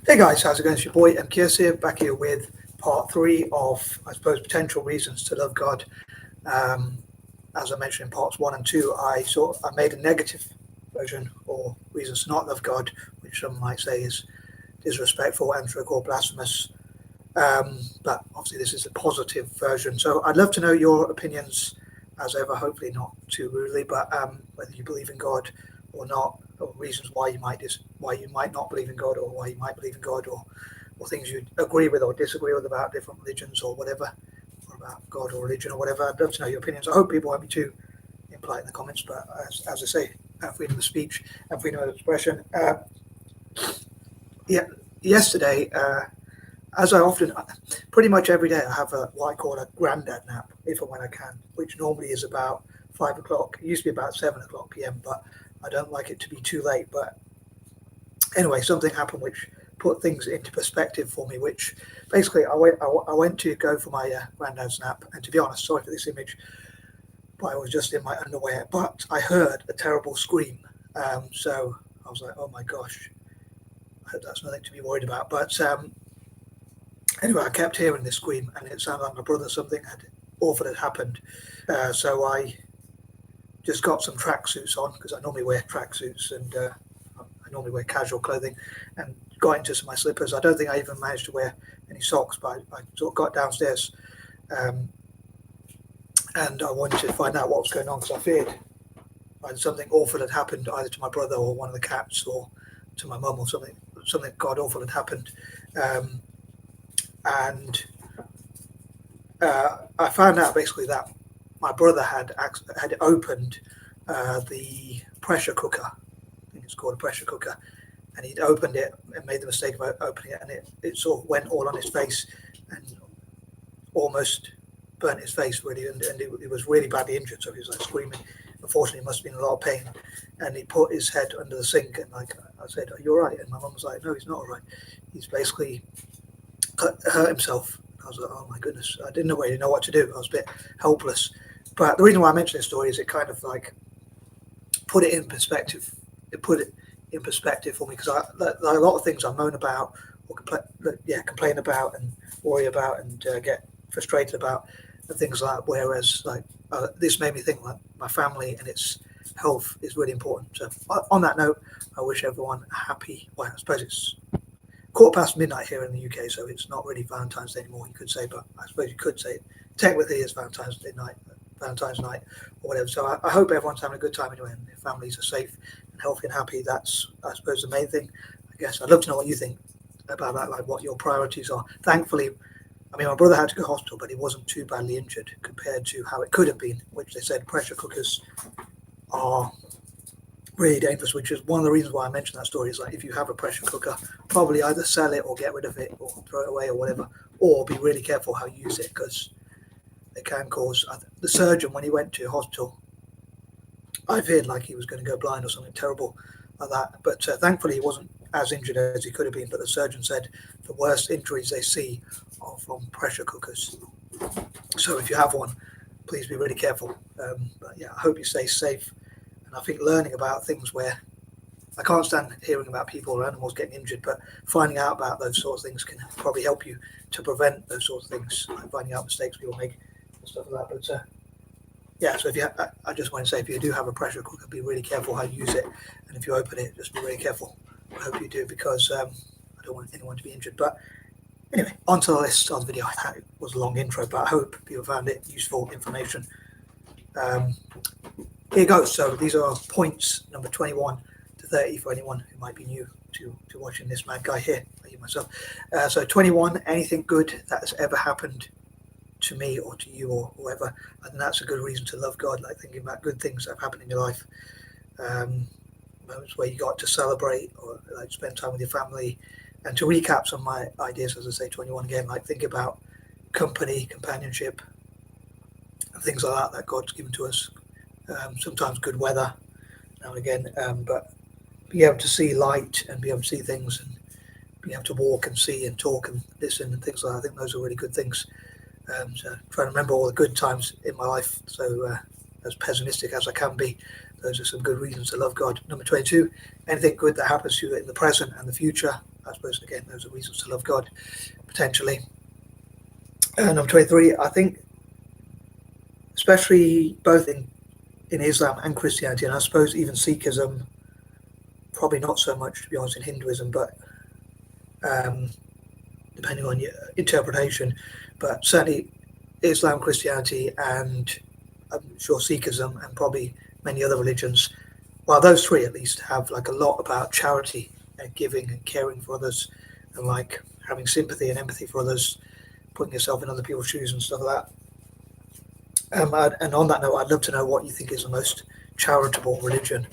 Hey guys, how's it going? It's your boy MKS here, back here with part three of, I suppose, potential reasons to love God. Um, as I mentioned in parts one and two, I made a negative version or reasons to not love God, which some might say is disrespectful, anthric, or blasphemous. But obviously, this is a positive version. So I'd love to know your opinions, as ever. Hopefully, not too rudely, but whether you believe in God or not, or reasons why you might not believe in God, or why you might believe in God, or things you agree with or disagree with about different religions or whatever, or about God or religion or whatever. I'd love to know your opinions. I hope people won't be too impolite in the comments, but as I say, freedom of speech and freedom of expression. Yeah, yesterday. As I often, pretty much every day, I have what I call a granddad nap, if and when I can, which normally is about 5 o'clock. It used to be about 7 o'clock p.m., but I don't like it to be too late. But anyway, something happened which put things into perspective for me. Which basically, I went to go for my granddad's nap, and to be honest, sorry for this image, but I was just in my underwear. But I heard a terrible scream, so I was like, "Oh my gosh, I hope that's nothing to be worried about." But anyway, I kept hearing this scream, and it sounded like my brother. Something had awful had happened. So I just got some tracksuits on because I normally wear tracksuits and I normally wear casual clothing, and got into some of my slippers. I don't think I even managed to wear any socks, but I sort of got downstairs, um, and I wanted to find out what was going on because I feared either something awful had happened either to my brother or one of the cats or to my mum or something god awful had happened. Um, and I found out basically that my brother had opened the pressure cooker. I think it's called a pressure cooker, and he'd opened it and made the mistake of opening it, and it sort of went all on his face and almost burnt his face really, and he was really badly injured. So he was like screaming. Unfortunately, he must have been in a lot of pain, and he put his head under the sink. And like I said, "Are you all right?" And my mum was like, "No, he's not all right. He's basically hurt himself." I was like, "Oh my goodness!" I didn't really know what to do. I was a bit helpless. But the reason why I mention this story is it kind of like put it in perspective. It put it in perspective for me because a lot of things I moan about or complain about and worry about and get frustrated about and things like that. Whereas like this made me think like my family and its health is really important. So on that note, I wish everyone a happy. Well, I suppose it's 1:15 here in the UK, so it's not really Valentine's Day anymore. You could say, but I suppose you could say it technically it's Valentine's night, or whatever. So I hope everyone's having a good time anyway, and their families are safe and healthy and happy. That's I suppose the main thing. I guess I'd love to know what you think about that, like what your priorities are. Thankfully, I mean, my brother had to go to hospital, but he wasn't too badly injured compared to how it could have been, which they said pressure cookers are really dangerous, which is one of the reasons why I mentioned that story. Is like if you have a pressure cooker, probably either sell it or get rid of it or throw it away or whatever, or be really careful how you use it because they can cause. The surgeon, when he went to hospital, I feared like he was going to go blind or something terrible like that. But thankfully, he wasn't as injured as he could have been. But the surgeon said the worst injuries they see are from pressure cookers. So if you have one, please be really careful. But yeah, I hope you stay safe. And I think learning about things where I can't stand hearing about people or animals getting injured, but finding out about those sorts of things can probably help you to prevent those sorts of things, like finding out mistakes people make and stuff like that. But yeah, so if you, I just want to say, if you do have a pressure cooker, be really careful how you use it, and if you open it, just be really careful. I hope you do because I don't want anyone to be injured. But anyway, on to the list of the video. It was a long intro, but I hope people found it useful information. Um, Here goes. So these are points number 21 to 30 for anyone who might be new to watching this mad guy here, like myself. So 21, anything good that has ever happened to me or to you or whoever, I think that's a good reason to love God, like thinking about good things that have happened in your life. Moments where you got to celebrate or like spend time with your family. And to recap some of my ideas, as I say, 21 again, like think about company, companionship, and things like that God's given to us. Sometimes good weather now and again, but be able to see light and be able to see things and be able to walk and see and talk and listen and things like that. I think those are really good things. So trying to remember all the good times in my life. So as pessimistic as I can be, those are some good reasons to love God. Number 22, anything good that happens to you in the present and the future. I suppose again those are reasons to love God potentially. Number 23, I think, especially both in Islam and Christianity, and I suppose even Sikhism, probably not so much to be honest in Hinduism, but depending on your interpretation, but certainly Islam, Christianity, and I'm sure Sikhism and probably many other religions, well, those three at least have like a lot about charity and giving and caring for others, and like having sympathy and empathy for others, putting yourself in other people's shoes and stuff like that. And on that note, I'd love to know what you think is the most charitable religion.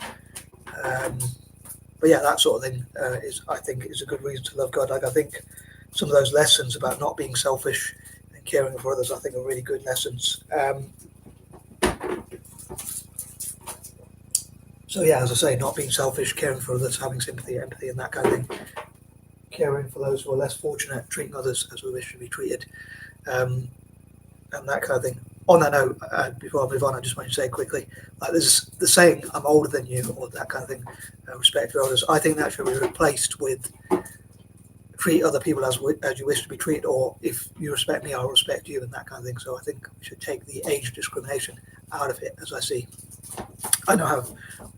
But yeah, that sort of thing I think is a good reason to love God. Like I think some of those lessons about not being selfish and caring for others, I think are really good lessons. So yeah, as I say, not being selfish, caring for others, having sympathy, empathy, and that kind of thing. Caring for those who are less fortunate, treating others as we wish to be treated, and that kind of thing. On that note, before I move on, I just want to say quickly, like there's the saying, "I'm older than you," or that kind of thing. Respect for others. I think that should be replaced with treat other people as you wish to be treated, or if you respect me, I'll respect you, and that kind of thing. So I think we should take the age discrimination out of it, as I see. I know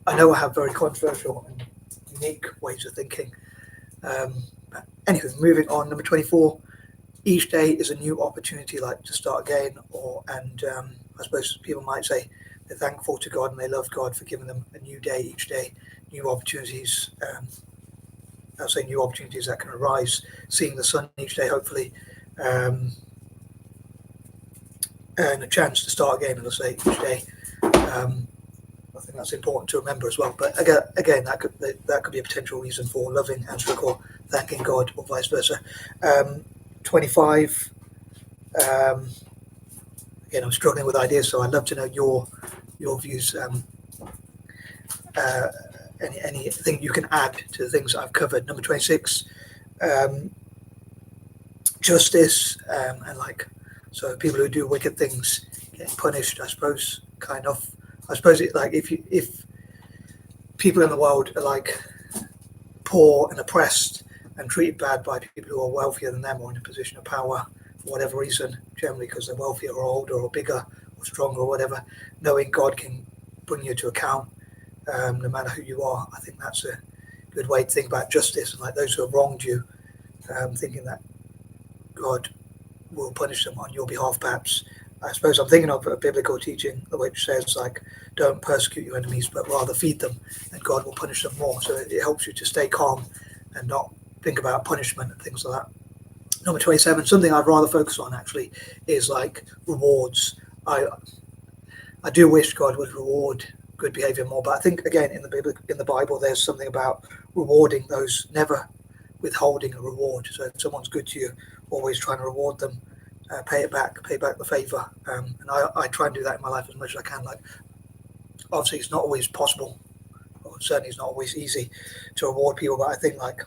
I have very controversial and unique ways of thinking. But anyway, moving on. Number 24. Each day is a new opportunity, like to start again, and I suppose people might say they're thankful to God and they love God for giving them a new day each day, new opportunities. I'll say new opportunities that can arise, seeing the sun each day, hopefully, and a chance to start again, as I say, each day. I think that's important to remember as well. But again, that could be a potential reason for loving, answering, or thanking God, or vice versa. 25. Again, I'm struggling with ideas, so I'd love to know your views. Anything you can add to the things I've covered. Number 26. Justice, and like, so people who do wicked things getting punished, I suppose, kind of. I suppose it, like if people in the world are like poor and oppressed and treated bad by people who are wealthier than them or in a position of power for whatever reason, generally because they're wealthier or older or bigger or stronger or whatever, knowing God can bring you to account no matter who you are. I think that's a good way to think about justice, and like those who have wronged you, thinking that God will punish them on your behalf, perhaps. I suppose I'm thinking of a biblical teaching which says, like, don't persecute your enemies, but rather feed them, and God will punish them more. So it helps you to stay calm and not think about punishment and things like that. Number 27, something I'd rather focus on actually is like rewards. I do wish God would reward good behavior more, but I think again in the Bible there's something about rewarding those, never withholding a reward. So if someone's good to you, always trying to reward them. Pay back the favor, and I try and do that in my life as much as I can. Like, obviously, it's not always possible, or certainly it's not always easy to reward people. But I think like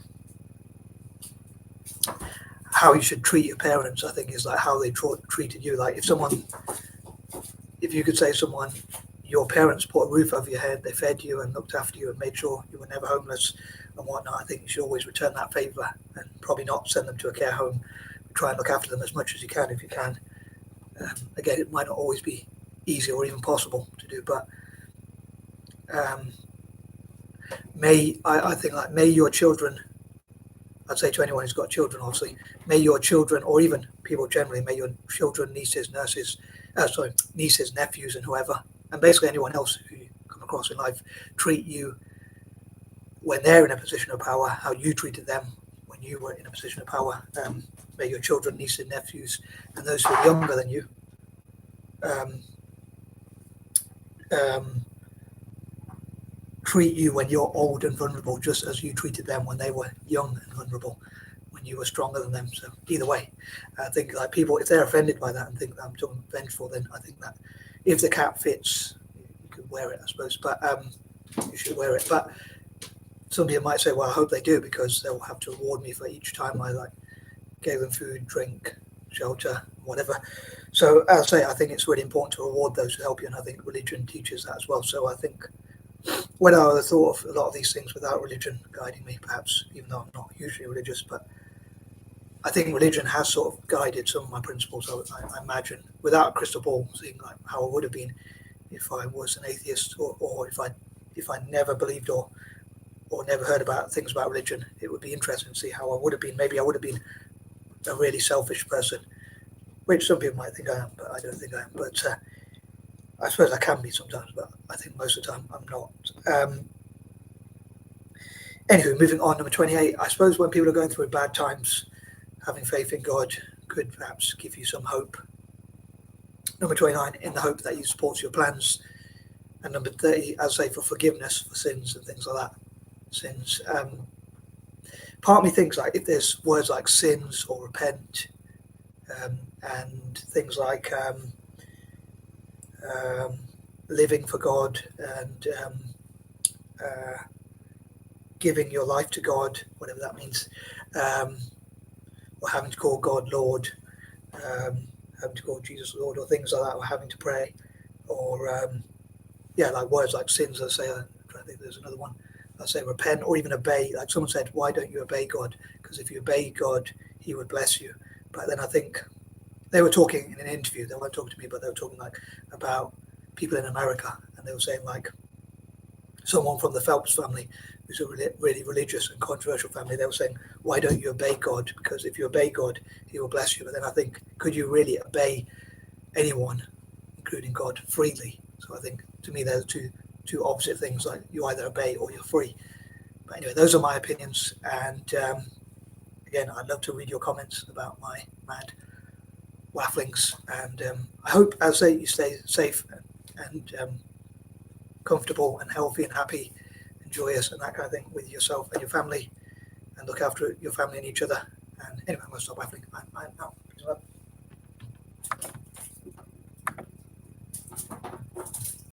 how you should treat your parents, I think, is like how they treated you. Like if you could say someone, your parents put a roof over your head, they fed you and looked after you and made sure you were never homeless and whatnot, I think you should always return that favor and probably not send them to a care home. Try and look after them as much as you can if you can. Again, it might not always be easy or even possible to do, but I think like may your children, I'd say to anyone who's got children, obviously, may your children, or even people generally, may your children, nieces, nephews, and whoever, and basically anyone else who you come across in life, treat you when they're in a position of power, how you treated them when you were in a position of power. May your children, nieces, nephews, and those who are younger than you treat you when you're old and vulnerable, just as you treated them when they were young and vulnerable, when you were stronger than them. So either way, I think like people, if they're offended by that and think that I'm too vengeful, then I think that if the cap fits, you could wear it, I suppose. But you should wear it. But some people might say, well, I hope they do, because they'll have to reward me for each time I like gave them food, drink, shelter, whatever. So as I say, I think it's really important to reward those who help you, and I think religion teaches that as well. So I think when I would have thought of a lot of these things without religion guiding me, perhaps, even though I'm not hugely religious, but I think religion has sort of guided some of my principles. I imagine, without a crystal ball, seeing like how I would have been if I was an atheist, or if I never believed or never heard about things about religion. It would be interesting to see how I would have been. Maybe I would have been a really selfish person, which some people might think I am, but I don't think I am. But I suppose I can be sometimes, but I think most of the time I'm not. Anyway, moving on, number 28. I suppose when people are going through bad times, having faith in God could perhaps give you some hope. Number 29, in the hope that He supports your plans. And number 30, as I say, for forgiveness for sins and things like that. Sins. Part of me thinks like if there's words like sins or repent, and things like living for God and giving your life to God, whatever that means, or having to call God Lord, having to call Jesus Lord, or things like that, or having to pray, or like words like sins. I say, I'm trying to think. There's another one. I say repent, or even obey. Like someone said, why don't you obey God? Because if you obey God, He would bless you. But then I think they were talking in an interview. They weren't talking to me, but they were talking like about people in America, and they were saying like someone from the Phelps family, who's a really religious and controversial family. They were saying, why don't you obey God? Because if you obey God, He will bless you. But then I think, could you really obey anyone, including God, freely? So I think to me, there's two opposite things. Like you either obey or you're free. But anyway, those are my opinions. And again, I'd love to read your comments about my mad wafflings. And I hope, as I say, you stay safe and comfortable and healthy and happy and joyous and that kind of thing with yourself and your family, and look after your family and each other. And anyway, I'm going to stop waffling.